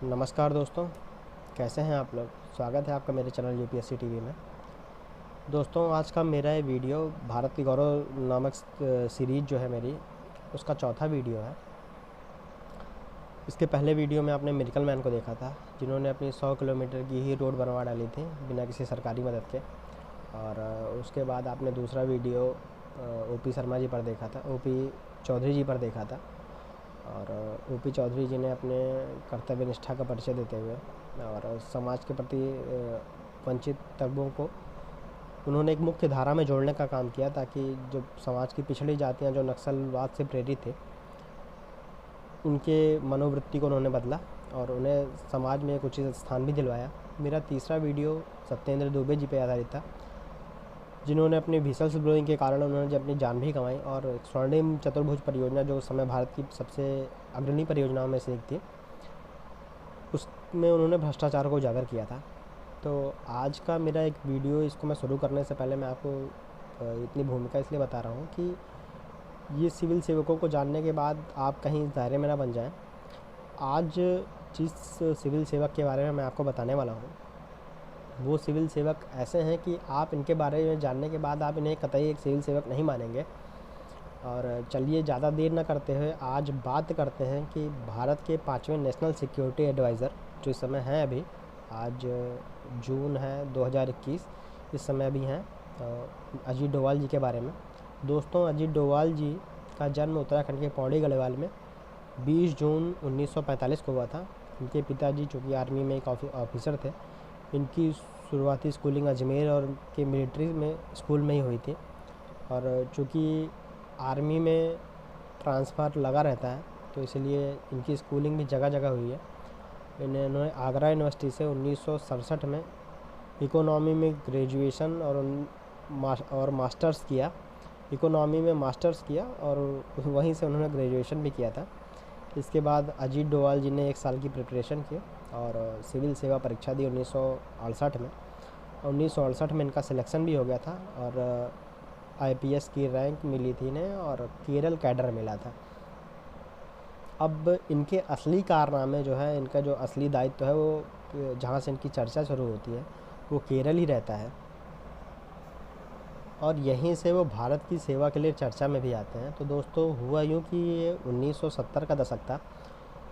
नमस्कार दोस्तों, कैसे हैं आप लोग। स्वागत है आपका मेरे चैनल यूपीएससी टीवी में। दोस्तों, आज का मेरा ये वीडियो भारत की गौरव नामक सीरीज़ जो है मेरी, उसका चौथा वीडियो है। इसके पहले वीडियो में आपने मिरेकल मैन को देखा था, जिन्होंने अपनी 100 किलोमीटर की ही रोड बनवा डाली थी बिना किसी सरकारी मदद के। और उसके बाद आपने दूसरा वीडियो ओपी शर्मा जी पर देखा था, ओपी चौधरी जी पर देखा था। और ओपी चौधरी जी ने अपने कर्तव्य निष्ठा का परिचय देते हुए और समाज के प्रति वंचित तबकों को उन्होंने एक मुख्य धारा में जोड़ने का काम किया, ताकि जो समाज की पिछड़ी जातियां जो नक्सलवाद से प्रेरित थे, उनके मनोवृत्ति को उन्होंने बदला और उन्हें समाज में एक उचित स्थान भी दिलवाया। मेरा तीसरा वीडियो सत्येंद्र दुबे जी पर आधारित था, जिन्होंने अपनी व्हीसल्स ब्लोइंग के कारण उन्होंने जब अपनी जान भी गंवाई। और स्वर्णिम चतुर्भुज परियोजना, जो उस समय भारत की सबसे अग्रणी परियोजनाओं में से एक थी, उसमें उन्होंने भ्रष्टाचार को उजागर किया था। तो आज का मेरा एक वीडियो, इसको मैं शुरू करने से पहले मैं आपको इतनी भूमिका इसलिए बता रहा हूँ कि ये सिविल सेवकों को जानने के बाद आप कहीं इस दायरे में ना बन जाएं। आज जिस सिविल सेवक के बारे में मैं आपको बताने वाला हूँ, वो सिविल सेवक ऐसे हैं कि आप इनके बारे में जानने के बाद आप इन्हें कतई एक सिविल सेवक नहीं मानेंगे। और चलिए ज़्यादा देर न करते हुए आज बात करते हैं कि भारत के 5वें नेशनल सिक्योरिटी एडवाइज़र जो इस समय हैं, अभी आज जून है 2021, इस समय अभी हैं अजीत डोवाल जी के बारे में। दोस्तों, अजीत डोवाल जी का जन्म उत्तराखंड के पौड़ी गढ़वाल में 20 जून 1945 को हुआ था। इनके पिताजी, जो कि आर्मी में एक ऑफिसर थे, इनकी शुरुआती स्कूलिंग अजमेर और के मिलिट्री में स्कूल में ही हुई थी। और चूँकि आर्मी में ट्रांसफ़र लगा रहता है, तो इसलिए इनकी स्कूलिंग भी जगह जगह हुई है। इन्होंने आगरा यूनिवर्सिटी से 1967 में इकोनॉमी में ग्रेजुएशन और मास्टर्स किया। इकोनॉमी में मास्टर्स किया और वहीं से उन्होंने ग्रेजुएशन भी किया था। इसके बाद अजीत डोवाल जी ने 1 साल की प्रिपरेशन की और सिविल सेवा परीक्षा दी 1968 में। 1968 में इनका सिलेक्शन भी हो गया था और आईपीएस की रैंक मिली थी इन्हें और केरल कैडर मिला था। अब इनके असली कारनामे जो है, इनका जो असली दायित्व है, वो जहाँ से इनकी चर्चा शुरू होती है वो केरल ही रहता है और यहीं से वो भारत की सेवा के लिए चर्चा में भी आते हैं। तो दोस्तों, हुआ यूँ कि ये 1970 का दशक था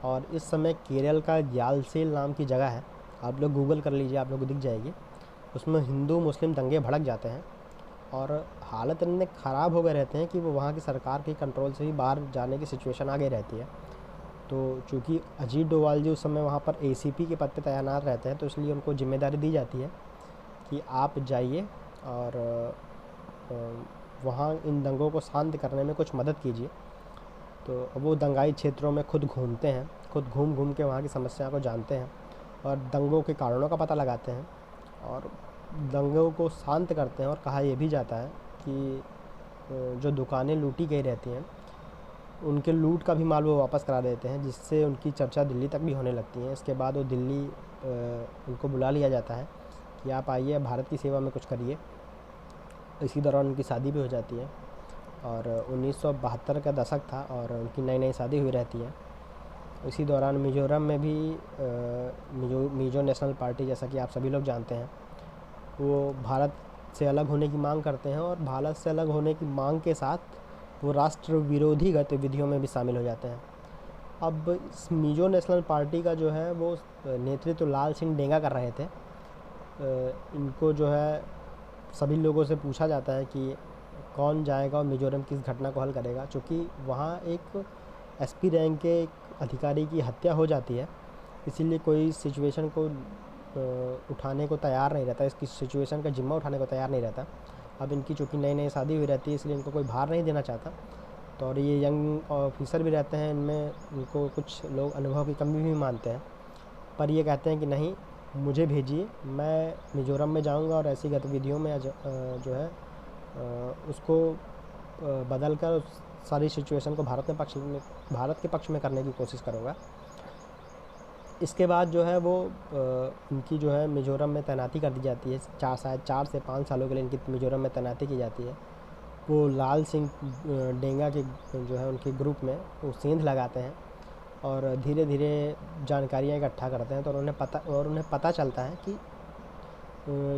और इस समय केरल का ग्यालसेल नाम की जगह है, आप लोग गूगल कर लीजिए, आप लोग को दिख जाएगी। उसमें हिंदू मुस्लिम दंगे भड़क जाते हैं और हालत इतने ख़राब हो गए रहते हैं कि वो वहाँ की सरकार के कंट्रोल से भी बाहर जाने की सिचुएशन आ गई रहती है। तो चूँकि अजीत डोवाल जी उस समय वहाँ पर एसीपी के पद पर तैनात रहते हैं, तो इसलिए उनको जिम्मेदारी दी जाती है कि आप जाइए और वहाँ इन दंगों को शांत करने में कुछ मदद कीजिए। तो वो दंगाई क्षेत्रों में खुद घूमते हैं, खुद घूम घूम के वहाँ की समस्या को जानते हैं और दंगों के कारणों का पता लगाते हैं और दंगों को शांत करते हैं। और कहा यह भी जाता है कि जो दुकानें लूटी गई रहती हैं, उनके लूट का भी माल वो वापस करा देते हैं, जिससे उनकी चर्चा दिल्ली तक भी होने लगती है। इसके बाद वो दिल्ली उनको बुला लिया जाता है कि आप आइए, भारत की सेवा में कुछ करिए। इसी दौरान उनकी शादी भी हो जाती है और 1972 का दशक था और उनकी नई नई शादी हुई रहती है। इसी दौरान मिज़ोरम में भी मिज़ो नेशनल पार्टी, जैसा कि आप सभी लोग जानते हैं, वो भारत से अलग होने की मांग करते हैं और भारत से अलग होने की मांग के साथ वो राष्ट्र विरोधी गतिविधियों में भी शामिल हो जाते हैं। अब इस मिज़ो नेशनल पार्टी का जो है वो नेतृत्व लाल सिंह डेंगा कर रहे थे। इनको जो है सभी लोगों से पूछा जाता है कि कौन जाएगा और मिज़ोरम की इस घटना को हल करेगा। चूँकि वहाँ एक एसपी रैंक के एक अधिकारी की हत्या हो जाती है, इसीलिए कोई सिचुएशन को उठाने को तैयार नहीं रहता, इसकी सिचुएशन का जिम्मा उठाने को तैयार नहीं रहता। अब इनकी चूँकि नई नई शादी हुई रहती है, इसलिए इनको कोई भार नहीं देना चाहता। तो और ये यंग ऑफिसर भी रहते हैं, इनमें इनको कुछ लोग अनुभव की कमी भी मानते हैं, पर ये कहते हैं कि नहीं, मुझे भेजिए, मैं मिज़ोरम में जाऊंगा और ऐसी गतिविधियों में जो है उसको बदल कर सारी सिचुएशन को भारत के पक्ष में करने की कोशिश करूँगा। इसके बाद जो है वो इनकी जो है मिज़ोरम में तैनाती कर दी जाती है। शायद 4 से 5 सालों के लिए इनकी मिज़ोरम में तैनाती की जाती है। वो लाल सिंह डेंगा के जो है उनके ग्रुप में वो सेंध लगाते हैं और धीरे धीरे जानकारियाँ इकट्ठा करते हैं, तो उन्हें पता चलता है कि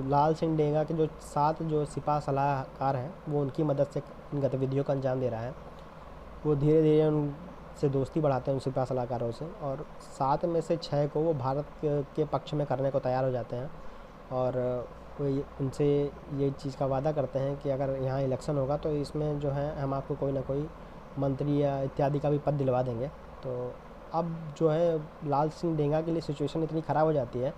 लाल सिंह डेंगा के जो 7 जो सिपा सलाहकार हैं वो उनकी मदद से इन गतिविधियों का अंजाम दे रहा है। वो धीरे धीरे उनसे दोस्ती बढ़ाते हैं उन सिपा सलाहकारों से, और 7 में से 6 को वो भारत के पक्ष में करने को तैयार हो जाते हैं। और वो उनसे ये चीज़ का वादा करते हैं कि अगर यहाँ इलेक्शन होगा तो इसमें जो है हम आपको कोई ना कोई मंत्री या इत्यादि का भी पद दिलवा देंगे। तो अब जो है लाल सिंह डेंगा के लिए सिचुएशन इतनी ख़राब हो जाती है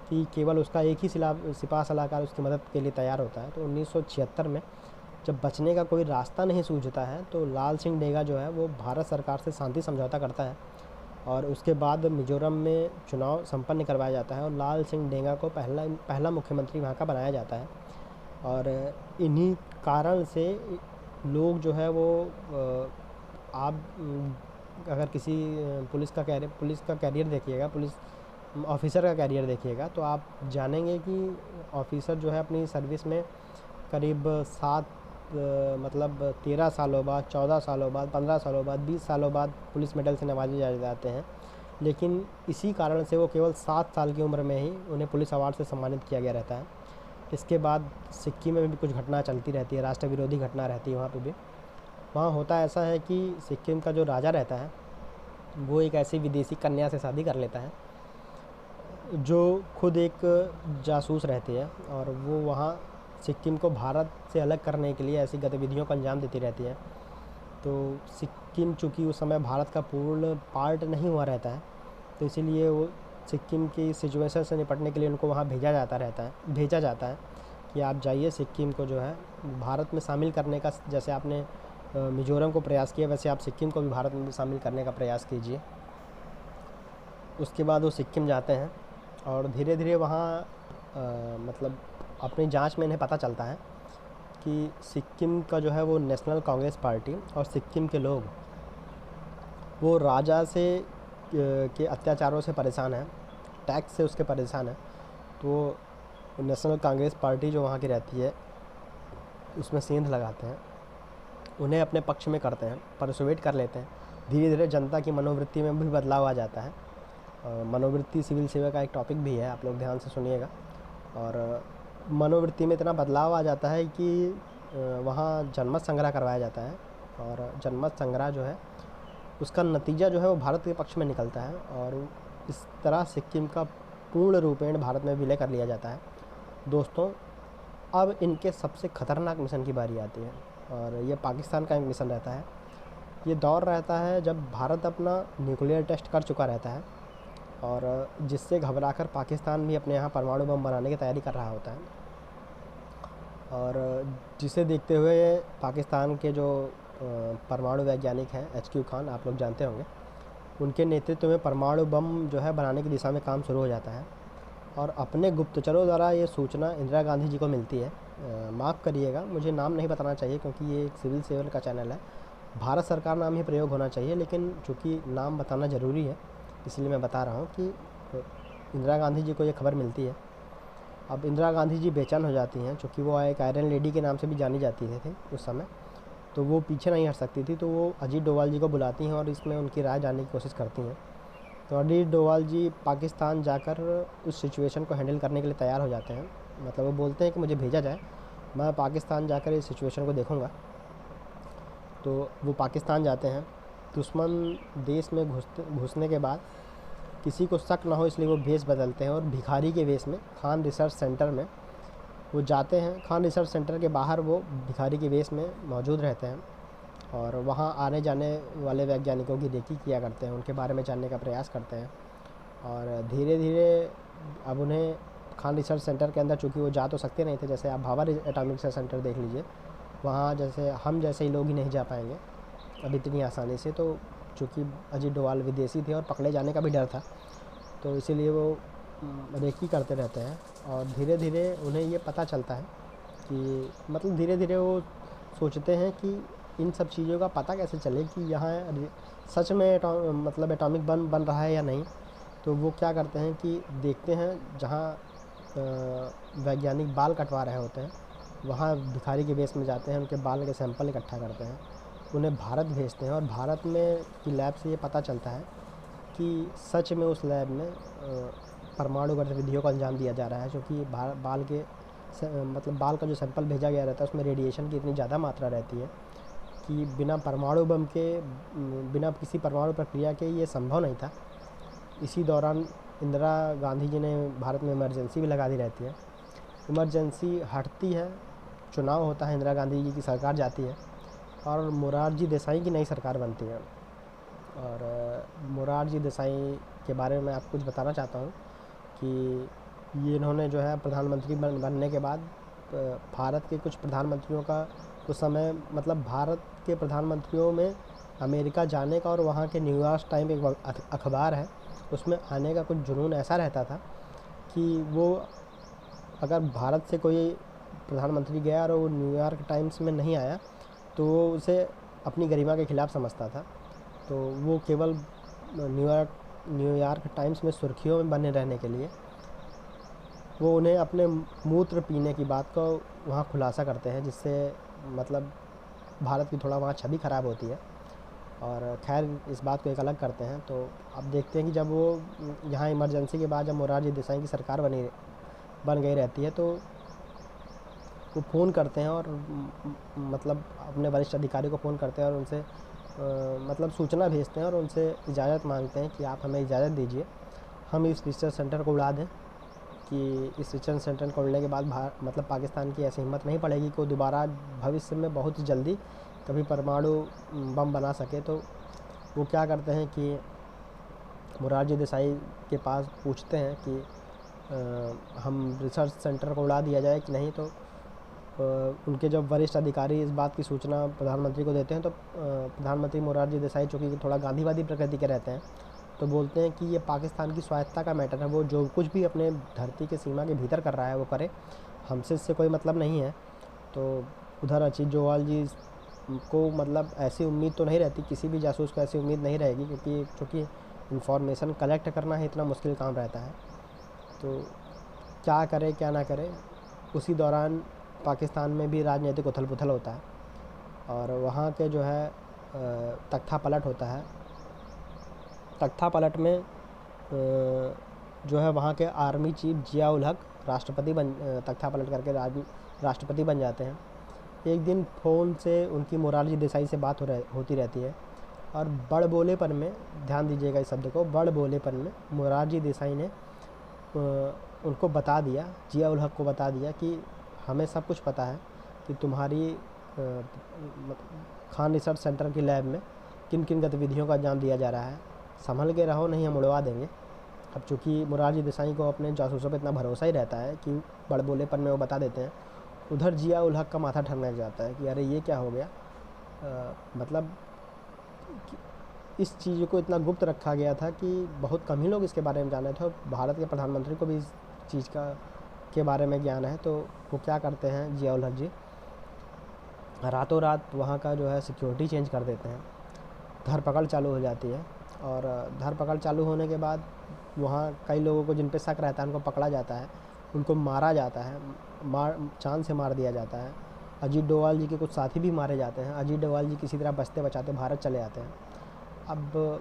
कि केवल उसका एक ही सिपा सलाहकार उसकी मदद के लिए तैयार होता है। तो 1976 में जब बचने का कोई रास्ता नहीं सूझता है तो लाल सिंह डेंगा जो है वो भारत सरकार से शांति समझौता करता है, और उसके बाद मिज़ोरम में चुनाव संपन्न करवाया जाता है और लाल सिंह डेंगा को पहला मुख्यमंत्री वहाँ का बनाया जाता है। और इन्हीं कारण से लोग जो है वो आप अगर किसी पुलिस का कैरियर देखिएगा, पुलिस ऑफिसर का कैरियर देखिएगा, तो आप जानेंगे कि ऑफिसर जो है अपनी सर्विस में करीब 13 सालों बाद, 14 सालों बाद, 15 सालों बाद, 20 सालों बाद पुलिस मेडल से नवाजे जाते हैं। लेकिन इसी कारण से वो केवल 7 साल की उम्र में ही उन्हें पुलिस अवार्ड से सम्मानित किया गया रहता है। इसके बाद सिक्किम में भी कुछ घटना चलती रहती है, राष्ट्र विरोधी घटना रहती है वहाँ पे भी। वहाँ होता ऐसा है कि सिक्किम का जो राजा रहता है वो एक ऐसी विदेशी कन्या से शादी कर लेता है जो खुद एक जासूस रहती है, और वो वहाँ सिक्किम को भारत से अलग करने के लिए ऐसी गतिविधियों का अंजाम देती रहती है। तो सिक्किम चूँकि उस समय भारत का पूर्ण पार्ट नहीं हुआ रहता है, तो इसीलिए वो सिक्किम की सिचुएशन से निपटने के लिए उनको वहाँ भेजा जाता है कि आप जाइए सिक्किम को जो है भारत में शामिल करने का, जैसे आपने मिज़ोरम को प्रयास किया वैसे आप सिक्किम को भी भारत में शामिल करने का प्रयास कीजिए। उसके बाद वो सिक्किम जाते हैं और धीरे धीरे वहाँ मतलब अपनी जांच में इन्हें पता चलता है कि सिक्किम का जो है वो नेशनल कांग्रेस पार्टी और सिक्किम के लोग वो राजा से के अत्याचारों से परेशान हैं, टैक्स से उसके परेशान हैं। तो नेशनल कांग्रेस पार्टी जो वहाँ की रहती है उसमें सेंध लगाते हैं, उन्हें अपने पक्ष में करते हैं, परसुएट कर लेते हैं। धीरे धीरे जनता की मनोवृत्ति में भी बदलाव आ जाता है। मनोवृत्ति सिविल सेवा का एक टॉपिक भी है, आप लोग ध्यान से सुनिएगा। और मनोवृत्ति में इतना बदलाव आ जाता है कि वहाँ जनमत संग्रह करवाया जाता है, और जनमत संग्रह जो है उसका नतीजा जो है वो भारत के पक्ष में निकलता है, और इस तरह सिक्किम का पूर्ण रूपेण भारत में विलय कर लिया जाता है। दोस्तों, अब इनके सबसे ख़तरनाक मिशन की बारी आती है, और ये पाकिस्तान का एक मिशन रहता है। ये दौर रहता है जब भारत अपना न्यूक्लियर टेस्ट कर चुका रहता है, और जिससे घबराकर पाकिस्तान भी अपने यहाँ परमाणु बम बनाने की तैयारी कर रहा होता है। और जिसे देखते हुए पाकिस्तान के जो परमाणु वैज्ञानिक हैं HQ खान, आप लोग जानते होंगे, उनके नेतृत्व में परमाणु बम जो है बनाने की दिशा में काम शुरू हो जाता है। और अपने गुप्तचरों द्वारा ये सूचना इंदिरा गांधी जी को मिलती है। माफ़ करिएगा, मुझे नाम नहीं बताना चाहिए क्योंकि ये एक सिविल सेवा का चैनल है, भारत सरकार नाम ही प्रयोग होना चाहिए, लेकिन चूँकि नाम बताना ज़रूरी है इसलिए मैं बता रहा हूँ कि इंदिरा गांधी जी को ये खबर मिलती है। अब इंदिरा गांधी जी बेचैन हो जाती हैं, चूँकि वो एक आयरन लेडी के नाम से भी जानी जाती थी उस समय, तो वो पीछे नहीं हट सकती थी। तो वो अजीत डोभाल जी को बुलाती हैं और इसमें उनकी राय जानने की कोशिश करती हैं। तो अजीत डोभाल जी पाकिस्तान जाकर उस सिचुएशन को हैंडल करने के लिए तैयार हो जाते हैं। मतलब वो बोलते हैं कि मुझे भेजा जाए, मैं पाकिस्तान जाकर इस सिचुएशन को देखूँगा। तो वो पाकिस्तान जाते हैं। दुश्मन देश में घुसने के बाद किसी को शक ना हो इसलिए वो भेष बदलते हैं, और भिखारी के वेश में खान रिसर्च सेंटर में वो जाते हैं। खान रिसर्च सेंटर के बाहर वो भिखारी के वेश में मौजूद रहते हैं, और वहाँ आने जाने वाले वैज्ञानिकों की रेकी किया करते हैं, उनके बारे में जानने का प्रयास करते हैं। और धीरे धीरे अब उन्हें खान रिसर्च सेंटर के अंदर, चूँकि वो जा तो सकते नहीं थे, जैसे आप भाभा एटॉमिक रिसर्च सेंटर देख लीजिए, वहाँ जैसे हम जैसे ही लोग ही नहीं जा पाएंगे अब इतनी आसानी से। तो चूँकि अजीत डोभाल विदेशी थे और पकड़े जाने का भी डर था, तो इसीलिए वो रेकी करते रहते हैं। और धीरे धीरे उन्हें ये पता चलता है कि मतलब धीरे धीरे वो सोचते हैं कि इन सब चीज़ों का पता कैसे चले कि यहाँ सच में एटॉमिक बम बन रहा है या नहीं। तो वो क्या करते हैं कि देखते हैं जहाँ वैज्ञानिक बाल कटवा रहे होते हैं, वहाँ भिखारी के वेश में जाते हैं, उनके बाल के सैंपल इकट्ठा करते हैं, उन्हें भारत भेजते हैं। और भारत में की लैब से ये पता चलता है कि सच में उस लैब में परमाणु गतिविधियों को अंजाम दिया जा रहा है, क्योंकि बाल के मतलब बाल का जो सैंपल भेजा गया रहता है उसमें रेडिएशन की इतनी ज़्यादा मात्रा रहती है कि बिना परमाणु बम के, बिना किसी परमाणु प्रक्रिया के ये संभव नहीं था। इसी दौरान इंदिरा गांधी जी ने भारत में इमरजेंसी भी लगा दी रहती है। इमरजेंसी हटती है, चुनाव होता है, इंदिरा गांधी जी की सरकार जाती है और मोरारजी देसाई की नई सरकार बनती है। और मोरारजी देसाई के बारे में आपको कुछ बताना चाहता हूँ कि ये इन्होंने जो है प्रधानमंत्री बनने के बाद भारत के कुछ प्रधानमंत्रियों का उस समय, मतलब भारत के प्रधानमंत्रियों में अमेरिका जाने का और वहाँ के न्यूयॉर्क टाइम एक अखबार है उसमें आने का कुछ जुनून ऐसा रहता था कि वो अगर भारत से कोई प्रधानमंत्री गया और वो न्यूयॉर्क टाइम्स में नहीं आया तो वो उसे अपनी गरिमा के ख़िलाफ़ समझता था। तो वो केवल न्यूयॉर्क टाइम्स में सुर्खियों में बने रहने के लिए वो उन्हें अपने मूत्र पीने की बात को वहाँ खुलासा करते हैं, जिससे मतलब भारत की थोड़ा वहाँ छवि ख़राब होती है। और खैर इस बात को एक अलग करते हैं। तो अब देखते हैं कि जब वो यहाँ इमरजेंसी के बाद जब मोरारजी देसाई की सरकार बन गई रहती है तो वो फ़ोन करते हैं और मतलब अपने वरिष्ठ अधिकारी को फ़ोन करते हैं और उनसे मतलब सूचना भेजते हैं और उनसे इजाज़त मांगते हैं कि आप हमें इजाज़त दीजिए, हम इस रिसर्च सेंटर को उड़ा दें, कि इस रिसर्च सेंटर को उड़ने के बाद मतलब पाकिस्तान की ऐसी हिम्मत नहीं पड़ेगी कि वो दोबारा भविष्य में बहुत जल्दी कभी परमाणु बम बना सके। तो वो क्या करते हैं कि मोरारजी देसाई के पास पूछते हैं कि हम रिसर्च सेंटर को उड़ा दिया जाए कि नहीं। तो उनके जब वरिष्ठ अधिकारी इस बात की सूचना प्रधानमंत्री को देते हैं तो प्रधानमंत्री मोरारजी देसाई, चूँकि थोड़ा गांधीवादी प्रकृति के रहते हैं, तो बोलते हैं कि ये पाकिस्तान की स्वायत्तता का मैटर है, वो जो कुछ भी अपने धरती के सीमा के भीतर कर रहा है वो करे, हमसे इससे कोई मतलब नहीं है। तो उधर अजीत डोभाल जी को मतलब ऐसी उम्मीद तो नहीं रहती, किसी भी जासूस को ऐसी उम्मीद नहीं रहेगी, क्योंकि चूँकि इंफॉर्मेशन कलेक्ट करना है इतना मुश्किल काम रहता है। तो क्या करे क्या ना करे, उसी दौरान पाकिस्तान में भी राजनीतिक उथल पुथल होता है और वहाँ के जो है तख्ता पलट होता है। तख्ता पलट में जो है वहाँ के आर्मी चीफ जिया उल हक तख्ता पलट करके राष्ट्रपति बन जाते हैं। एक दिन फ़ोन से उनकी मोरारजी देसाई से बात होती रहती है और बड़बोलेपन में, ध्यान दीजिएगा इस शब्द को, बड़बोलेपन में मोरारजी देसाई ने उनको बता दिया, जिया उल हक को बता दिया कि हमें सब कुछ पता है कि तुम्हारी खान रिसर्च सेंटर की लैब में किन किन गतिविधियों का अंजाम दिया जा रहा है, संभल के रहो नहीं हम उड़वा देंगे। अब चूँकि मोरारजी देसाई को अपने जासूसों पर इतना भरोसा ही रहता है कि बड़बोलेपन में वो बता देते हैं, उधर जिया उल हक का माथा ठनक जाता है कि अरे ये क्या हो गया। मतलब इस चीज़ को इतना गुप्त रखा गया था कि बहुत कम ही लोग इसके बारे में जाने थे और भारत के प्रधानमंत्री को भी इस चीज़ के बारे में ज्ञान है। तो वो क्या करते हैं, जिया उल हक जी रातों रात वहाँ का जो है सिक्योरिटी चेंज कर देते हैं, धरपकड़ चालू हो जाती है और धरपकड़ चालू होने के बाद वहाँ कई लोगों को जिन पे शक रहता है उनको पकड़ा जाता है, उनको मारा जाता है, जान से मार दिया जाता है। अजीत डोभाल जी के कुछ साथी भी मारे जाते हैं। अजीत डोभाल जी किसी तरह बचते बचाते भारत चले आते हैं। अब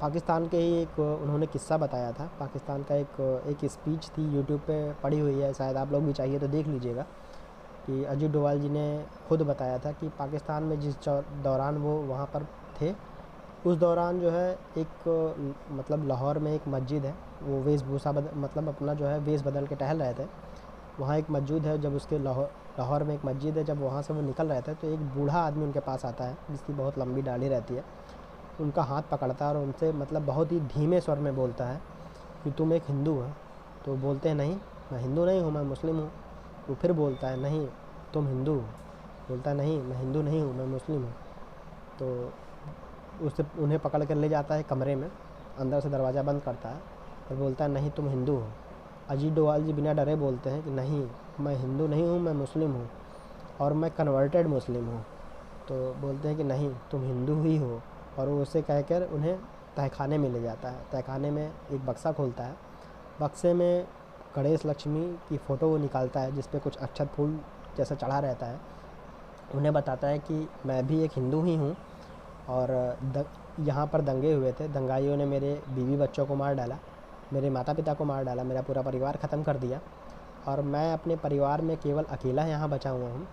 पाकिस्तान के ही एक उन्होंने किस्सा बताया था, पाकिस्तान का एक स्पीच थी, यूट्यूब पे पड़ी हुई है, शायद आप लोग भी चाहिए तो देख लीजिएगा, कि अजीत डोभाल जी ने खुद बताया था कि पाकिस्तान में जिस दौरान वो वहाँ पर थे उस दौरान जो है एक मतलब लाहौर में एक मस्जिद है, वो वेशभूषा मतलब अपना जो है वेश बदल के टहल रहे थे। वहाँ एक मस्जिद है, जब उसके लाहौर में एक मस्जिद है, जब वहाँ से वो निकल रहे थे तो एक बूढ़ा आदमी उनके पास आता है जिसकी बहुत लंबी दाढ़ी रहती है, उनका हाथ पकड़ता है और उनसे मतलब बहुत ही धीमे स्वर में बोलता है कि तुम एक हिंदू हो। तो बोलते हैं नहीं मैं हिंदू नहीं हूँ, मैं मुस्लिम हूँ। वो फिर बोलता है नहीं तुम हिंदू हो। बोलता है नहीं मैं हिंदू नहीं हूँ, मैं मुस्लिम हूँ। तो उन्हें पकड़ कर ले जाता है कमरे में, अंदर से दरवाज़ा बंद करता है और बोलता है नहीं तुम हिंदू हो। अजीत डोभाल जी बिना डरे बोलते हैं कि नहीं मैं हिंदू नहीं हूँ, मैं मुस्लिम हूँ और मैं कन्वर्टेड मुस्लिम हूँ। तो बोलते हैं कि नहीं तुम हिंदू ही हो, और वो उसे कहकर उन्हें तहखाने में ले जाता है। तहखाने में एक बक्सा खोलता है, बक्से में गणेश लक्ष्मी की फ़ोटो वो निकालता है जिस पे कुछ अक्षत फूल जैसा चढ़ा रहता है। उन्हें बताता है कि मैं भी एक हिंदू ही हूँ और यहाँ पर दंगे हुए थे, दंगाइयों ने मेरे बीवी बच्चों को मार डाला, मेरे माता पिता को मार डाला, मेरा पूरा परिवार ख़त्म कर दिया और मैं अपने परिवार में केवल अकेला यहाँ बचा हुआ हूँ।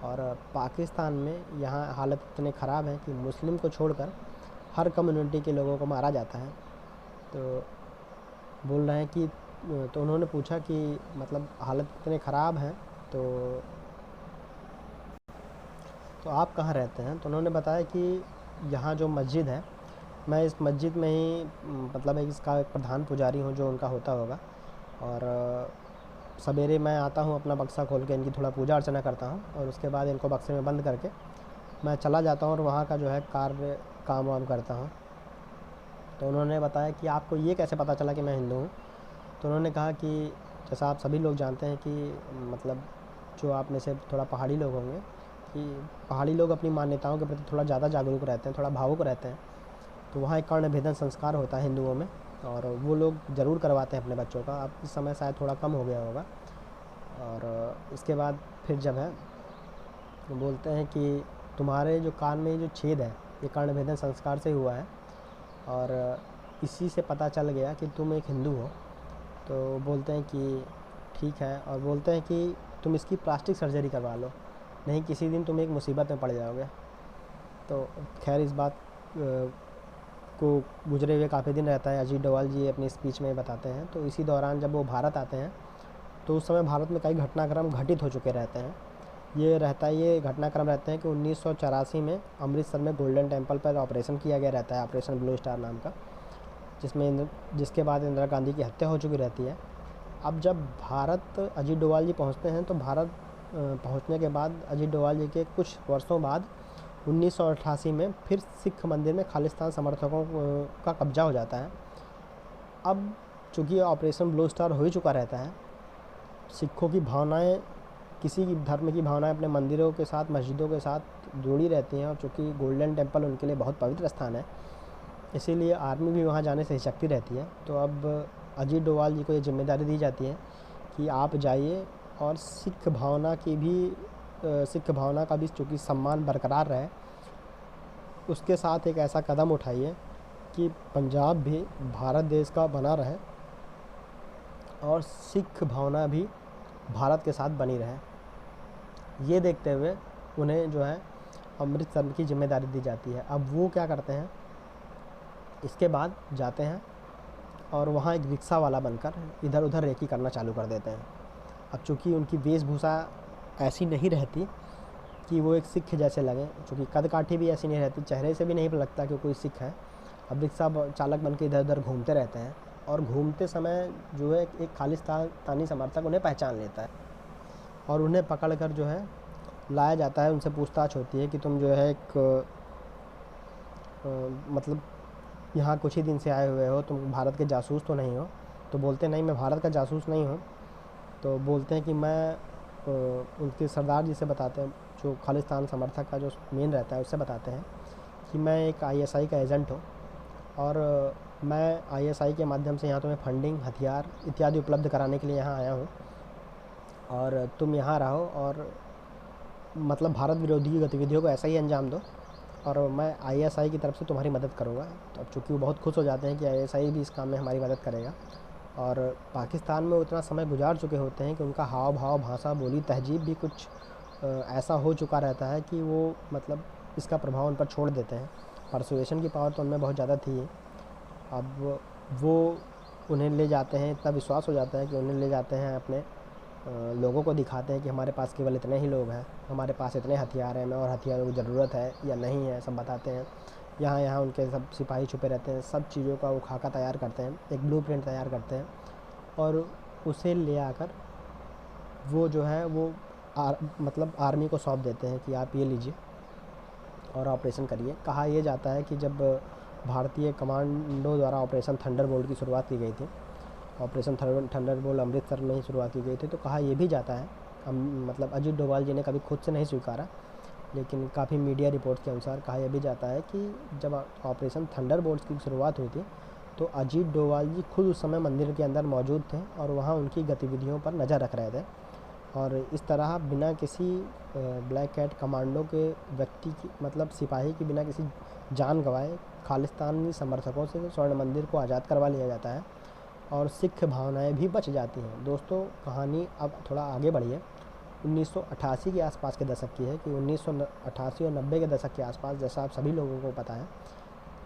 और पाकिस्तान में यहाँ हालत इतने ख़राब है कि मुस्लिम को छोड़कर हर कम्युनिटी के लोगों को मारा जाता है। तो बोल रहे हैं कि तो उन्होंने पूछा कि मतलब हालत इतने ख़राब हैं तो आप कहाँ रहते हैं? तो उन्होंने बताया कि यहाँ जो मस्जिद है, मैं इस मस्जिद में ही मतलब इसका एक प्रधान पुजारी हूँ जो उनका होता होगा। और सवेरे मैं आता हूँ, अपना बक्सा खोल के इनकी थोड़ा पूजा अर्चना करता हूँ और उसके बाद इनको बक्से में बंद करके मैं चला जाता हूँ और वहाँ का जो है काम वाम करता हूँ। तो उन्होंने बताया कि आपको ये कैसे पता चला कि मैं हिंदू हूँ? तो उन्होंने कहा कि जैसा आप सभी लोग जानते हैं कि मतलब जो आप में से थोड़ा पहाड़ी लोग होंगे कि पहाड़ी लोग अपनी मान्यताओं के प्रति थोड़ा ज़्यादा जागरूक रहते हैं, थोड़ा भावुक रहते हैं। तो वहाँ एक कर्ण भेदन संस्कार होता है हिंदुओं में और वो लोग ज़रूर करवाते हैं अपने बच्चों का। अब इस समय शायद थोड़ा कम हो गया होगा। और इसके बाद फिर जब है बोलते हैं कि तुम्हारे जो कान में जो छेद है ये कर्ण भेदन संस्कार से हुआ है और इसी से पता चल गया कि तुम एक हिंदू हो। तो बोलते हैं कि ठीक है और बोलते हैं कि तुम इसकी प्लास्टिक सर्जरी करवा लो, नहीं किसी दिन तुम एक मुसीबत में पड़ जाओगे। तो खैर इस बात को गुजरे हुए काफ़ी दिन रहता है, अजीत डोभाल जी अपनी स्पीच में बताते हैं। तो इसी दौरान जब वो भारत आते हैं तो उस समय भारत में कई घटनाक्रम घटित हो चुके रहते हैं। ये घटनाक्रम रहते हैं कि 1984 में अमृतसर में गोल्डन टेम्पल पर ऑपरेशन किया गया रहता है, ऑपरेशन ब्लू स्टार नाम का, जिसके बाद इंदिरा गांधी की हत्या हो चुकी रहती है। अब जब भारत अजीत डोभाल जी पहुंचते हैं तो भारत पहुंचने के बाद अजीत डोभाल जी के कुछ वर्षों बाद 1988 में फिर सिख मंदिर में खालिस्तान समर्थकों का कब्जा हो जाता है। अब चूँकि ऑपरेशन ब्लू स्टार हो ही चुका रहता है, सिखों की भावनाएं, किसी की धर्म की भावनाएं अपने मंदिरों के साथ, मस्जिदों के साथ जुड़ी रहती हैं और चूँकि गोल्डन टेम्पल उनके लिए बहुत पवित्र स्थान है, इसीलिए आर्मी भी वहाँ जाने से हिचकती रहती है। तो अब अजीत डोभाल जी को ये जिम्मेदारी दी जाती है कि आप जाइए और सिख भावना का भी चूँकि सम्मान बरकरार रहे, उसके साथ एक ऐसा कदम उठाइए कि पंजाब भी भारत देश का बना रहे और सिख भावना भी भारत के साथ बनी रहे। ये देखते हुए उन्हें जो है अमृतसर की जिम्मेदारी दी जाती है। अब वो क्या करते हैं, इसके बाद जाते हैं और वहाँ एक रिक्शा वाला बनकर इधर उधर रेकी करना चालू कर देते हैं। अब चूँकि उनकी वेशभूषा ऐसी नहीं रहती कि वो एक सिख जैसे लगें, चूँकि कद काठी भी ऐसी नहीं रहती, चेहरे से भी नहीं लगता कि कोई सिख है। अब रिक्शा चालक बन के इधर उधर घूमते रहते हैं और घूमते समय जो है एक खालिस्तानी समर्थक उन्हें पहचान लेता है और उन्हें पकड़ कर जो है लाया जाता है। उनसे पूछताछ होती है कि तुम जो है एक मतलब यहाँ कुछ ही दिन से आए हुए हो, तुम भारत के जासूस तो नहीं हो? तो बोलते नहीं, मैं भारत का जासूस नहीं हूँ। तो बोलते हैं कि मैं उनके सरदार जी से बताते हैं, जो खालिस्तान समर्थक का जो मेन रहता है उससे बताते हैं कि मैं एक आईएसआई का एजेंट हूँ और मैं आईएसआई के माध्यम से यहाँ तुम्हें फंडिंग, हथियार इत्यादि उपलब्ध कराने के लिए यहाँ आया हूँ और तुम यहाँ रहो और मतलब भारत विरोधी गतिविधियों को ऐसा ही अंजाम दो और मैं आईएसआई की तरफ से तुम्हारी मदद करूँगा। तो अब चूँकि वो बहुत खुश हो जाते हैं कि आईएसआई भी इस काम में हमारी मदद करेगा और पाकिस्तान में उतना समय गुजार चुके होते हैं कि उनका हाव भाव, भाषा, बोली, तहजीब भी कुछ ऐसा हो चुका रहता है कि वो मतलब इसका प्रभाव उन पर छोड़ देते हैं। परसुएशन की पावर तो उनमें बहुत ज़्यादा थी। अब वो उन्हें ले जाते हैं, इतना विश्वास हो जाता है कि उन्हें ले जाते हैं अपने लोगों को दिखाते हैं कि हमारे पास केवल इतने ही लोग हैं, हमारे पास इतने हथियार हैं, और हथियारों की ज़रूरत है या नहीं है सब बताते हैं। यहाँ उनके सब सिपाही छुपे रहते हैं, सब चीज़ों का वो खाका तैयार करते हैं, एक ब्लूप्रिंट तैयार करते हैं और उसे ले आकर वो जो है वो मतलब आर्मी को सौंप देते हैं कि आप ये लीजिए और ऑपरेशन करिए। कहा यह जाता है कि जब भारतीय कमांडो द्वारा ऑपरेशन थंडरबोल्ट की शुरुआत की गई थी, ऑपरेशन थंडरबोल्ट अमृतसर में ही शुरुआत की गई थी, तो कहा यह भी जाता है, मतलब अजीत डोभाल जी ने कभी खुद से नहीं स्वीकारा, लेकिन काफ़ी मीडिया रिपोर्ट्स के अनुसार कहा यह भी जाता है कि जब ऑपरेशन थंडरबोल्ट की शुरुआत हुई थी तो अजीत डोभाल जी खुद उस समय मंदिर के अंदर मौजूद थे और वहाँ उनकी गतिविधियों पर नज़र रख रहे थे। और इस तरह बिना किसी ब्लैक कैट कमांडो के व्यक्ति की, मतलब सिपाही की, बिना किसी जान गंवाए खालिस्तानी समर्थकों से स्वर्ण मंदिर को आज़ाद करवा लिया जाता है और सिख भावनाएं भी बच जाती हैं। दोस्तों, कहानी अब थोड़ा आगे बढ़ी है। 1988 के आसपास के दशक की है कि 1988 और 90 के दशक के आसपास, जैसा आप सभी लोगों को पता है,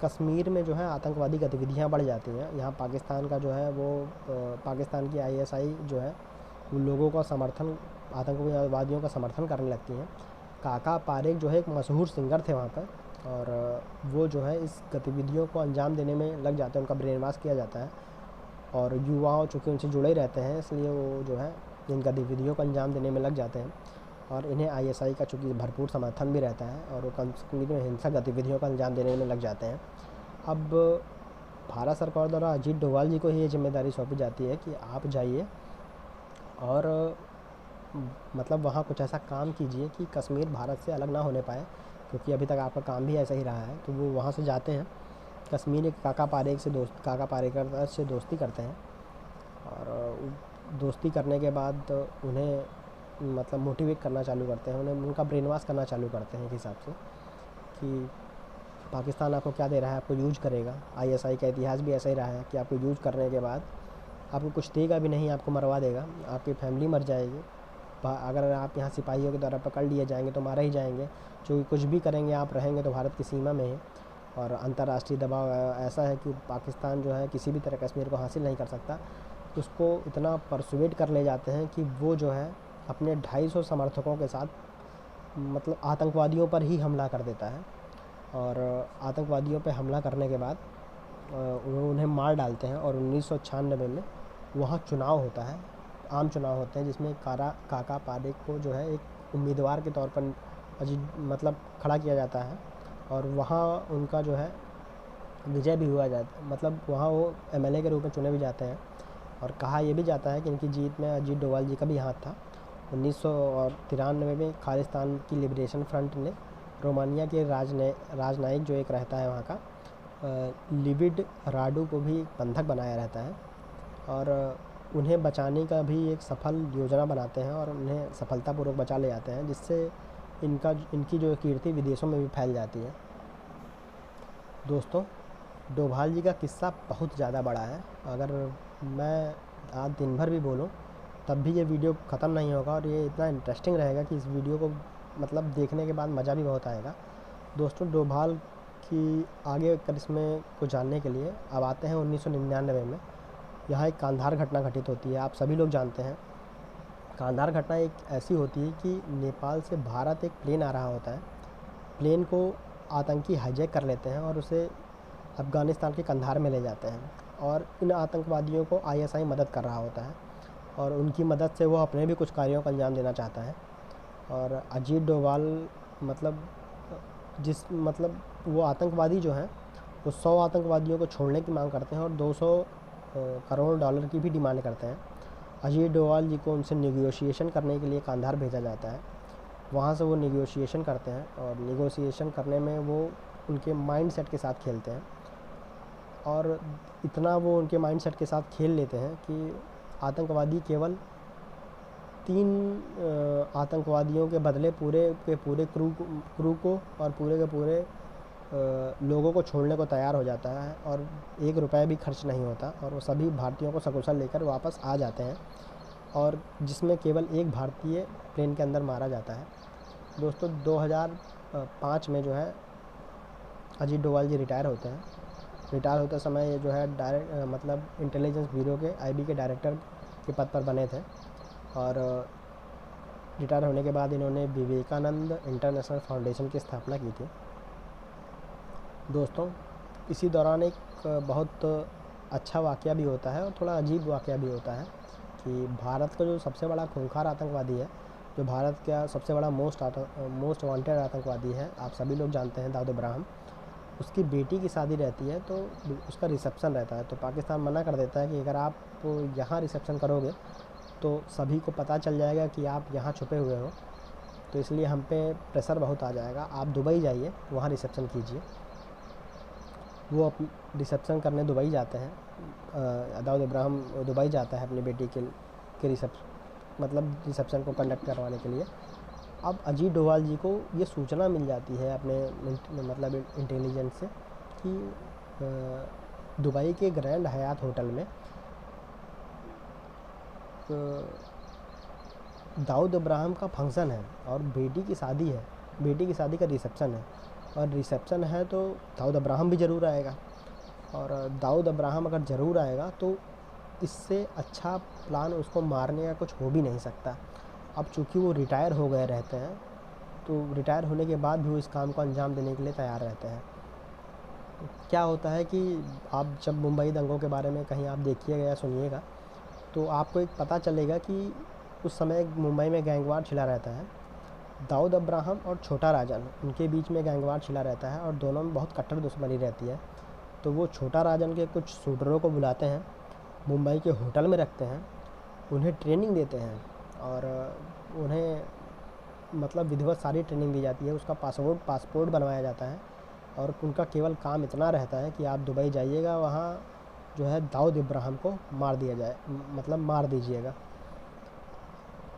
कश्मीर में जो है आतंकवादी गतिविधियां बढ़ जाती हैं। यहाँ पाकिस्तान का जो है वो पाकिस्तान की आईएसआई जो है वो लोगों का समर्थन, आतंकवादियों का समर्थन करने लगती हैं। काका पारेख जो है एक मशहूर सिंगर थे वहाँ पर, और वो जो है इस गतिविधियों को अंजाम देने में लग जाते हैं। उनका ब्रेन वॉश किया जाता है और युवाओं चूँकि उनसे जुड़े रहते हैं, इसलिए वो जो है इन गतिविधियों को अंजाम देने में लग जाते हैं। और इन्हें आईएसआई का चूँकि भरपूर समर्थन भी रहता है और वो कश्मीर में हिंसक गतिविधियों का अंजाम देने में लग जाते हैं। अब भारत सरकार द्वारा अजीत डोभाल जी को ही ये जिम्मेदारी सौंपी जाती है कि आप जाइए और मतलब वहाँ कुछ ऐसा काम कीजिए कि कश्मीर भारत से अलग ना होने पाए, क्योंकि अभी तक आपका काम भी ऐसा ही रहा है। तो वो वहाँ से जाते हैं, कश्मीर के काका पारेकर से दोस्ती करते हैं और दोस्ती करने के बाद उन्हें मतलब मोटिवेट करना चालू करते हैं, उन्हें उनका ब्रेन वॉश करना चालू करते हैं एक हिसाब से कि पाकिस्तान आपको क्या दे रहा है, आपको यूज करेगा। आईएसआई का इतिहास भी ऐसा ही रहा है कि आपको यूज करने के बाद आपको कुछ देगा भी नहीं, आपको मरवा देगा, आपकी फैमिली मर जाएगी। अगर आप यहाँ सिपाहियों के द्वारा पकड़ लिए जाएंगे तो मारे ही जाएंगे, जो कुछ भी करेंगे आप रहेंगे तो भारत की सीमा में ही। और अंतर्राष्ट्रीय दबाव ऐसा है कि पाकिस्तान जो है किसी भी तरह कश्मीर को हासिल नहीं कर सकता। उसको इतना परसुएट कर ले जाते हैं कि वो जो है अपने 250 समर्थकों के साथ मतलब आतंकवादियों पर ही हमला कर देता है। और आतंकवादियों पर हमला करने के बाद उन्हें मार डालते हैं। और 1996 में वहाँ चुनाव होता है, आम चुनाव होते हैं, जिसमें काका पारेख को जो है एक उम्मीदवार के तौर पर मतलब खड़ा किया जाता है और वहाँ उनका जो है विजय भी हुआ जाता है। मतलब वहाँ वो एमएलए के रूप में चुने भी जाते हैं। और कहा यह भी जाता है कि इनकी जीत में अजीत डोभाल जी का भी हाथ था। 1993 में खालिस्तान की लिबरेशन फ्रंट ने रोमानिया के राजनयिक जो एक रहता है वहाँ का लिविड राडू को भी बंधक बनाया रहता है और उन्हें बचाने का भी एक सफल योजना बनाते हैं और उन्हें सफलतापूर्वक बचा ले जाते हैं, जिससे इनकी जो कीर्ति विदेशों में भी फैल जाती है। दोस्तों, डोभाल जी का किस्सा बहुत ज़्यादा बड़ा है। अगर मैं आज दिन भर भी बोलूं तब भी ये वीडियो ख़त्म नहीं होगा और ये इतना इंटरेस्टिंग रहेगा कि इस वीडियो को मतलब देखने के बाद मज़ा भी बहुत आएगा। दोस्तों, डोभाल की आगे करिश्मे को जानने के लिए अब आते हैं 1999 में। यहाँ एक कांधार घटना घटित होती है, आप सभी लोग जानते हैं। कांधार घटना एक ऐसी होती है कि नेपाल से भारत एक प्लेन आ रहा होता है, प्लेन को आतंकी हाईजैक कर लेते हैं और उसे अफ़गानिस्तान के कंधार में ले जाते हैं। और इन आतंकवादियों को आईएसआई मदद कर रहा होता है और उनकी मदद से वो अपने भी कुछ कार्यों का अंजाम देना चाहता है। और अजीत डोभाल मतलब वो आतंकवादी जो हैं वो 100 आतंकवादियों को छोड़ने की मांग करते हैं और 200 करोड़ डॉलर की भी डिमांड करते हैं। अजीत डोभाल जी को उनसे नेगोशिएशन करने के लिए कांधार भेजा जाता है। वहाँ से वो नेगोशिएशन करते हैं और नेगोशिएशन करने में वो उनके माइंडसेट के साथ खेलते हैं और इतना वो उनके माइंडसेट के साथ खेल लेते हैं कि आतंकवादी केवल 3 आतंकवादियों के बदले पूरे के पूरे क्रू को और पूरे के पूरे लोगों को छोड़ने को तैयार हो जाता है और 1 रुपया भी खर्च नहीं होता और वो सभी भारतीयों को सकुशल लेकर वापस आ जाते हैं और जिसमें केवल एक भारतीय प्लेन के अंदर मारा जाता है। दोस्तों, 2005 में जो है अजीत डोभाल जी रिटायर होते हैं। रिटायर होते समय जो है मतलब इंटेलिजेंस ब्यूरो के आईबी के डायरेक्टर के पद पर बने थे और रिटायर होने के बाद इन्होंने विवेकानंद इंटरनेशनल फाउंडेशन की स्थापना की थी। दोस्तों, इसी दौरान एक बहुत अच्छा वाक़या भी होता है और थोड़ा अजीब वाक़या भी होता है कि भारत का जो सबसे बड़ा खूंखार आतंकवादी है, जो भारत का सबसे बड़ा मोस्ट वांटेड आतंकवादी है, आप सभी लोग जानते हैं, दाऊद इब्राहिम, उसकी बेटी की शादी रहती है तो उसका रिसेप्शन रहता है। तो पाकिस्तान मना कर देता है कि अगर आप यहाँ रिसेप्शन करोगे तो सभी को पता चल जाएगा कि आप यहाँ छुपे हुए हो, तो इसलिए हम पे प्रेशर बहुत आ जाएगा, आप दुबई जाइए, वहाँ रिसेप्शन कीजिए। वो रिसेप्शन करने दुबई जाते हैं। दाऊद इब्राहिम दुबई जाता है अपनी बेटी के रिसेप्शन को कंडक्ट करवाने के लिए। अब अजीत डोभाल जी को ये सूचना मिल जाती है अपने इंटेलिजेंस से कि दुबई के ग्रैंड हयात होटल में दाऊद इब्राहिम का फंक्शन है और बेटी की शादी है, बेटी की शादी का रिसेप्शन है, और रिसेप्शन है तो दाऊद इब्राहिम भी ज़रूर आएगा। और दाऊद इब्राहिम अगर ज़रूर आएगा तो इससे अच्छा प्लान उसको मारने का कुछ हो भी नहीं सकता। अब चूँकि वो रिटायर हो गए रहते हैं, तो रिटायर होने के बाद भी वो इस काम को अंजाम देने के लिए तैयार रहते हैं। क्या होता है कि आप जब मुंबई दंगों के बारे में कहीं आप देखिएगा या सुनिएगा, तो आपको एक पता चलेगा कि उस समय मुंबई में गैंगवार छिड़ा रहता है। दाऊद इब्राहिम और छोटा राजन, उनके बीच में गैंगवार छिड़ा रहता है और दोनों में बहुत कट्टर दुश्मनी रहती है। तो वो छोटा राजन के कुछ शूटरों को बुलाते हैं, मुंबई के होटल में रखते हैं, उन्हें ट्रेनिंग देते हैं और उन्हें मतलब विधिवत सारी ट्रेनिंग दी जाती है। उसका पासपोर्ट बनवाया जाता है और उनका केवल काम इतना रहता है कि आप दुबई जाइएगा, वहाँ जो है दाऊद इब्राहिम को मार दिया जाए, मतलब मार दीजिएगा।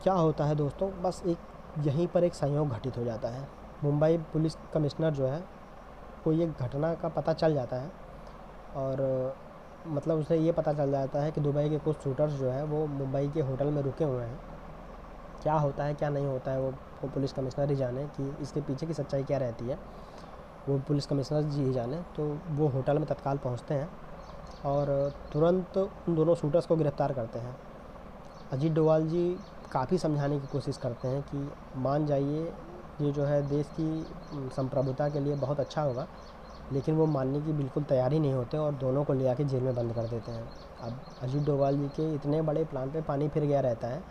क्या होता है दोस्तों, बस एक यहीं पर एक संयोग घटित हो जाता है। मुंबई पुलिस कमिश्नर जो है, को ये घटना का पता चल जाता है और मतलब उसे ये पता चल जाता है कि दुबई के कुछ शूटर्स जो है वो मुंबई के होटल में रुके हुए हैं। क्या होता है क्या नहीं होता है वो पुलिस कमिश्नर ही जाने, कि इसके पीछे की सच्चाई क्या रहती है, वो पुलिस कमिश्नर जी ही जाने। तो वो होटल में तत्काल पहुंचते हैं और तुरंत उन दोनों शूटर्स को गिरफ़्तार करते हैं। अजीत डोभाल जी काफ़ी समझाने की कोशिश करते हैं कि मान जाइए, ये जो है देश की संप्रभुता के लिए बहुत अच्छा होगा, लेकिन वो मानने की बिल्कुल तैयार ही नहीं होते और दोनों को ले आके जेल में बंद कर देते हैं। अब अजीत डोभाल जी के इतने बड़े प्लान पे पानी फिर गया रहता है,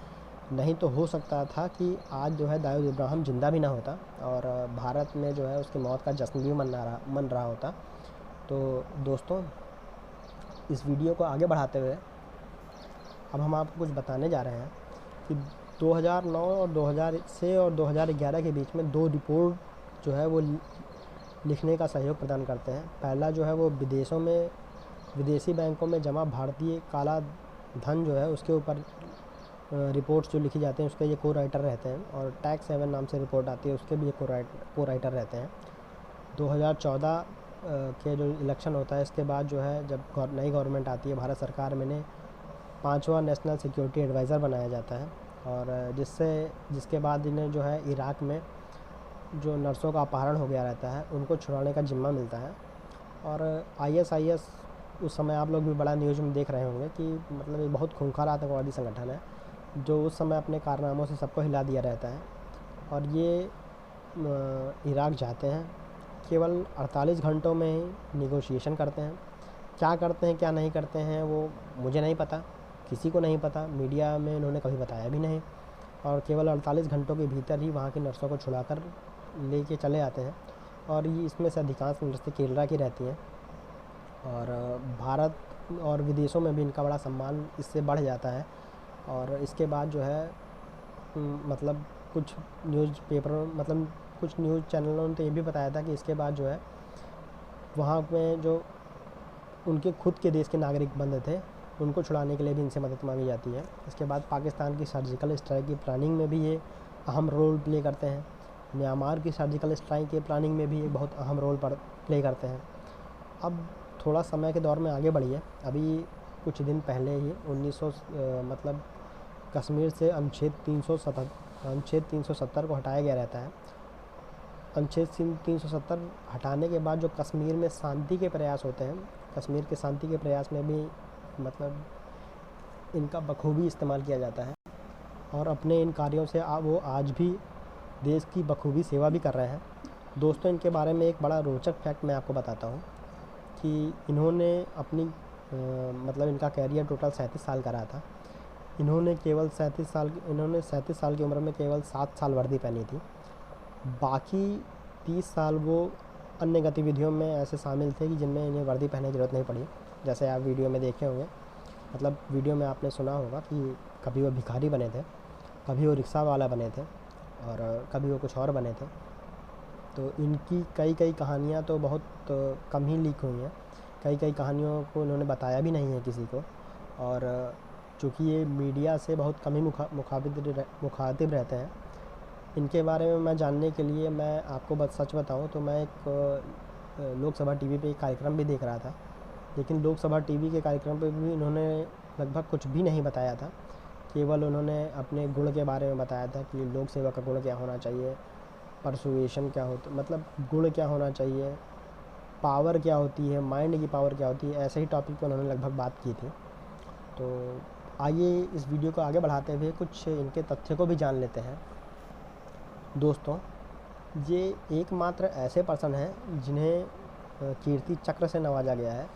नहीं तो हो सकता था कि आज जो है दाऊद इब्राहिम ज़िंदा भी ना होता और भारत में जो है उसकी मौत का जश्न भी मन रहा होता। तो दोस्तों, इस वीडियो को आगे बढ़ाते हुए अब हम आपको कुछ बताने जा रहे हैं कि 2009 और 2011 के बीच में 2 रिपोर्ट जो है वो लिखने का सहयोग प्रदान करते हैं। पहला जो है वो विदेशों में विदेशी बैंकों में जमा भारतीय काला धन जो है उसके ऊपर रिपोर्ट्स जो लिखी जाती हैं उसके ये को राइटर रहते हैं, और टैक्स 7 नाम से रिपोर्ट आती है उसके भी ये को राइटर रहते हैं। 2014 के जो इलेक्शन होता है इसके बाद जो है जब नई गवर्नमेंट आती है भारत सरकार में, इन्हें 5वां नेशनल सिक्योरिटी एडवाइज़र बनाया जाता है और जिसके बाद इन्हें जो है इराक़ में जो नर्सों का अपहरण हो गया रहता है उनको छुड़ाने का जिम्मा मिलता है। और ISIS उस समय आप लोग भी बड़ा न्यूज़ में देख रहे होंगे कि मतलब एक बहुत खूंखार आतंकवादी संगठन है जो उस समय अपने कारनामों से सबको हिला दिया रहता है। और ये इराक़ जाते हैं, केवल 48 घंटों में ही निगोशिएशन करते हैं। क्या करते हैं क्या नहीं करते हैं वो मुझे नहीं पता, किसी को नहीं पता, मीडिया में इन्होंने कभी बताया भी नहीं। और केवल 48 घंटों के भीतर ही वहाँ की नर्सों को छुड़ाकर लेके चले आते हैं और ये इसमें से अधिकांश नर्सें केरला की रहती हैं। और भारत और विदेशों में भी इनका बड़ा सम्मान इससे बढ़ जाता है। और इसके बाद जो है मतलब कुछ न्यूज़ चैनलों ने तो ये भी बताया था कि इसके बाद जो है वहाँ में जो उनके खुद के देश के नागरिक बंद थे उनको छुड़ाने के लिए भी इनसे मदद मांगी जाती है। इसके बाद पाकिस्तान की सर्जिकल स्ट्राइक की प्लानिंग में भी ये अहम रोल प्ले करते हैं। म्यांमार की सर्जिकल स्ट्राइक के प्लानिंग में भी ये बहुत अहम रोल प्ले करते हैं। अब थोड़ा समय के दौर में आगे बढ़िए, अभी कुछ दिन पहले ही 1900 मतलब कश्मीर से अनुच्छेद 370 को हटाया गया रहता है। अनुच्छेद 370 हटाने के बाद जो कश्मीर में शांति के प्रयास होते हैं, कश्मीर के शांति के प्रयास में भी मतलब इनका बखूबी इस्तेमाल किया जाता है और अपने इन कार्यों से वो आज भी देश की बखूबी सेवा भी कर रहे हैं। दोस्तों, इनके बारे में एक बड़ा रोचक फैक्ट मैं आपको बताता हूँ कि इन्होंने अपनी मतलब इनका कैरियर टोटल 37 साल का रहा था। इन्होंने 37 साल की उम्र में केवल 7 साल वर्दी पहनी थी। बाकी 30 साल वो अन्य गतिविधियों में ऐसे शामिल थे कि जिनमें इन्हें वर्दी पहनने की ज़रूरत नहीं पड़ी। जैसे आप वीडियो में देखे होंगे, मतलब वीडियो में आपने सुना होगा कि कभी वो भिखारी बने थे, कभी वो रिक्शा वाला बने थे और कभी वो कुछ और बने थे। तो इनकी कई कहानियाँ तो बहुत कम ही लीक हुई हैं। कई कहानियों को इन्होंने बताया भी नहीं है किसी को। और चूँकि ये मीडिया से बहुत कम ही मुखातिब रहते हैं, इनके बारे में मैं जानने के लिए मैं आपको सच बताऊं तो मैं एक लोकसभा टीवी पे एक कार्यक्रम भी देख रहा था, लेकिन लोकसभा टीवी के कार्यक्रम पे भी इन्होंने लगभग कुछ भी नहीं बताया था। केवल उन्होंने अपने गुण के बारे में बताया था कि लोक सेवा का गुण क्या होना चाहिए, परसुएशन क्या होता, मतलब गुण क्या होना चाहिए, पावर क्या होती है, माइंड की पावर क्या होती है, ऐसे ही टॉपिक पर उन्होंने लगभग बात की थी। तो आइए इस वीडियो को आगे बढ़ाते हुए कुछ इनके तथ्य को भी जान लेते हैं। दोस्तों, ये एकमात्र ऐसे पर्सन हैं जिन्हें कीर्ति चक्र से नवाजा गया है।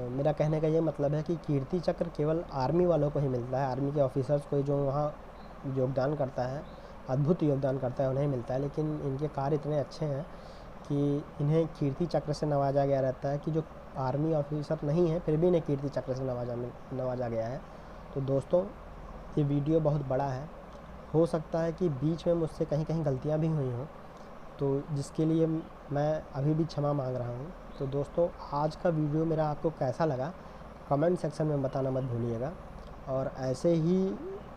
मेरा कहने का ये मतलब है कि कीर्ति चक्र केवल आर्मी वालों को ही मिलता है, आर्मी के ऑफिसर्स को जो वहाँ योगदान करता है, अद्भुत योगदान करता है, उन्हें मिलता है। लेकिन इनके कार्य इतने अच्छे हैं कि इन्हें कीर्ति चक्र से नवाजा गया रहता है कि जो आर्मी ऑफिसर नहीं है फिर भी इन्हें कीर्ति चक्र से नवाजा गया है। तो दोस्तों, ये वीडियो बहुत बड़ा है, हो सकता है कि बीच में मुझसे कहीं कहीं गलतियाँ भी हुई हों, तो जिसके लिए मैं अभी भी क्षमा मांग रहा हूँ। तो दोस्तों, आज का वीडियो मेरा आपको कैसा लगा कमेंट सेक्शन में बताना मत भूलिएगा। और ऐसे ही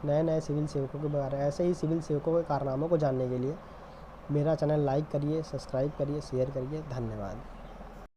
नए सिविल सेवकों के बारे, ऐसे ही सिविल सेवकों के कारनामों को जानने के लिए मेरा चैनल लाइक करिए, सब्सक्राइब करिए, शेयर करिए। धन्यवाद।